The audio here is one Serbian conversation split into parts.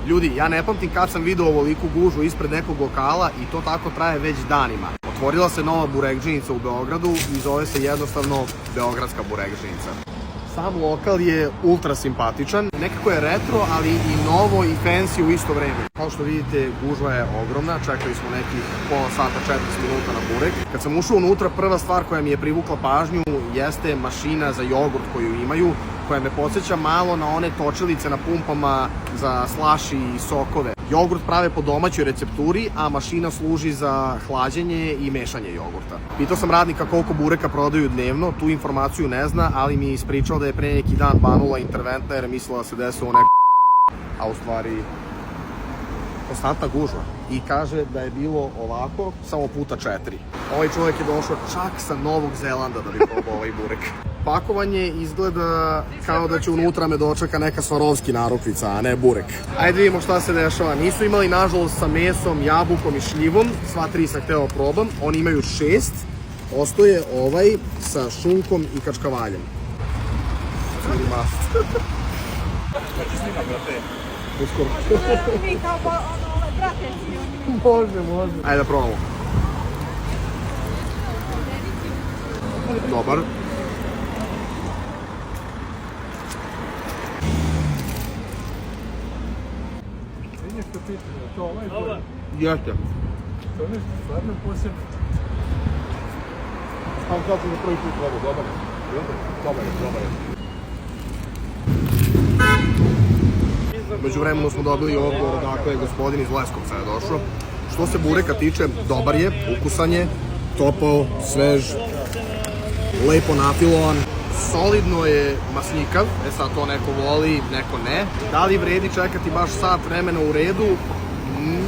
Ljudi, ja ne pamtim kad sam video ovoliku gužvu ispred nekog lokala i to tako traje već danima. Otvorila se nova burekdžinica u Beogradu i zove se jednostavno Beogradska burekdžinica. Sam lokal je ultra simpatičan, nekako je retro, ali i novo i fancy u isto vreme. Kao što vidite, gužva je ogromna, čekali smo nekih pola sata, 40 minuta na burek. Kad sam ušao unutra, prva stvar koja mi je privukla pažnju jeste mašina za jogurt koju imaju, koja me podsjeća malo na one točilice na pumpama za slaši i sokove. Jogurt prave po domaćoj recepturi, a mašina služi za hlađenje i mešanje jogurta. Pitao sam radnika koliko bureka prodaju dnevno, tu informaciju ne zna, ali mi je ispričao da je pre neki dan banula interventna jer je mislila da se desilo neko a u stvari konstantna gužva. I kaže da je bilo ovako samo puta 4. Ovaj čovjek je došao čak sa Novog Zelanda da bi probao ovaj burek. Pakovanje izgleda kao da će unutra me dočeka neka Swarovski narukvica, a ne burek. Ajde vidimo šta se dešava. Nisu imali nažalost sa mesom, jabukom i šljivom. Sva 3 sam hteo probam. Oni imaju 6. Ostoje ovaj sa šunkom i kačkavaljem. Curi mast. Uskoro. Mi kao brate. Može. Ajde da probamo. Dobar. Jeste. To je nešto stvarno posebno. Samo sad sam za prvi put probao, dobar je. Dobar je. Među vremenu smo dobili odgovor, dakle, gospodin iz Leskovca je došao. Što se bureka tiče, dobar je, ukusan je, topao, svež, lepo nafilovan. Solidno je masnjikav, sad to neko voli, neko ne. Da li vredi čekati baš sat vremena u redu?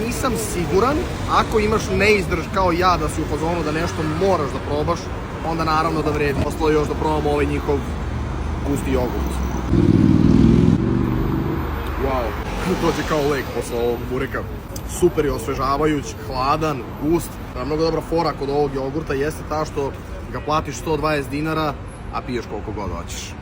Nisam siguran. Ako imaš neizdrž kao ja da si u fazonu da nešto moraš da probaš, onda naravno da vredi. Ostalo još da probamo ovaj njihov gusti jogurt. Wow, dođe kao lek posle ovog bureka. Super je osvežavajuć, hladan, gust. Mnogo dobra fora kod ovog jogurta jeste ta što ga platiš 120 dinara, a piješ koliko god hoćeš.